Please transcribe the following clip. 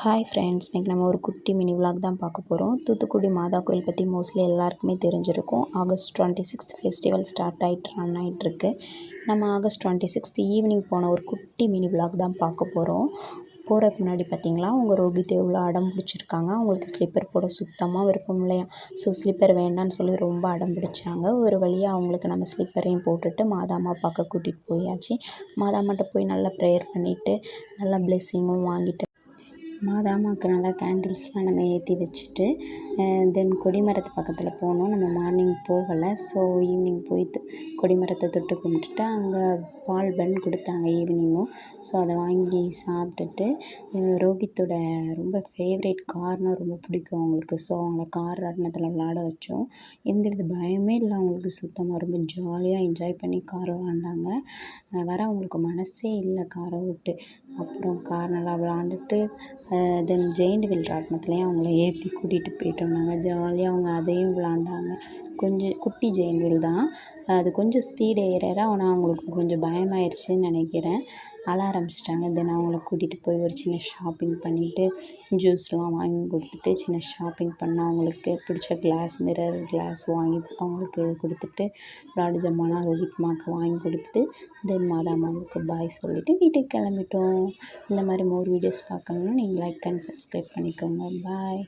Hi friends, இன்றைக்கி நம்ம ஒரு குட்டி மினி விலாக் தான் பார்க்க போகிறோம். தூத்துக்குடி மாதா கோயில் பற்றி மோஸ்ட்லி எல்லாருக்குமே தெரிஞ்சிருக்கும். August 26 ஃபெஸ்டிவல் ஸ்டார்ட் ரன் ஆகிட்டுருக்கு. நம்ம August 26 ஈவினிங் போன ஒரு குட்டி மினி விலாக் தான் பார்க்க போகிறோம். போகிறதுக்கு முன்னாடி பார்த்திங்களா, உங்கள் ரோகித் எவ்வளோ அடம் பிடிச்சிருக்காங்க. அவங்களுக்கு ஸ்லிப்பர் போட சுத்தமாக விருப்பம் இல்லையா. ஸோ ஸ்லிப்பர் வேண்டான்னு சொல்லி ரொம்ப அடம் பிடிச்சாங்க. ஒரு வழியாக அவங்களுக்கு நம்ம ஸ்லிப்பரையும் போட்டுட்டு மாதாம்மா பார்க்க கூட்டிகிட்டு போயாச்சு. மாதாம்மாட்ட போய் நல்லா ப்ரேயர் பண்ணிவிட்டு நல்லா பிளெஸ்ஸிங்கும் வாங்கிட்டு மாதாம்மாவுக்கு நல்லா கேண்டில்ஸ்லாம் நம்ம ஏற்றி வச்சுட்டு தென் கொடிமரத்து பக்கத்தில் போனோம். நம்ம மார்னிங் போகலை. ஸோ ஈவினிங் போய் கொடிமரத்தை தொட்டு கும்பிட்டுட்டு அங்கே பால் பன் கொடுத்தாங்க ஈவினிங்கும். ஸோ அதை வாங்கி சாப்பிட்டுட்டு ரோகித்தோட ரொம்ப ஃபேவரேட் கார்னால் ரொம்ப பிடிக்கும் அவங்களுக்கு. ஸோ அவங்கள கார் ராட்டினத்தில் விளாட வச்சோம். எந்தவித பயமே இல்லை அவங்களுக்கு. சுத்தமாக ரொம்ப ஜாலியாக என்ஜாய் பண்ணி கார் விளாண்டாங்க. வர அவங்களுக்கு மனசே இல்லை காரை விட்டு. அப்புறம் கார் நல்லா விளாண்டுட்டு தென் ஜெயிண்ட் வீல் ராட்டினத்துலேயும் அவங்கள ஏற்றி கூட்டிகிட்டு போயிட்டோம். நாங்கள் ஜாலியாக அவங்க அதையும் விளாண்டாங்க. கொஞ்சம் குட்டி ஜெயிண்ட் வீல் தான், அது கொஞ்சம் ஸ்பீடு ஏற ஆனால் அவங்களுக்கு கொஞ்சம் பயமாயிருச்சுன்னு நினைக்கிறேன். அழ ஆரம்பிச்சிட்டாங்க. தென் அவங்கள கூட்டிகிட்டு போய் ஒரு சின்ன ஷாப்பிங் பண்ணிவிட்டு ஜூஸ்லாம் வாங்கி கொடுத்துட்டு சின்ன ஷாப்பிங் பண்ணோம். அவங்களுக்கு பிடிச்ச மிரர் கிளாஸ் வாங்கி அவங்களுக்கு கொடுத்துட்டு விளாடு ஜமானா ரோஹித்மாவுக்கு வாங்கி கொடுத்துட்டு தென் மாதாம்மாவுக்கு பாய் சொல்லிவிட்டு வீட்டுக்கு கிளம்பிட்டோம். இந்த மாதிரி மோர் வீடியோஸ் பார்க்கணுன்னா நீங்கள் லைக் அண்ட் சப்ஸ்கிரைப் பண்ணிக்கோங்க. பாய்.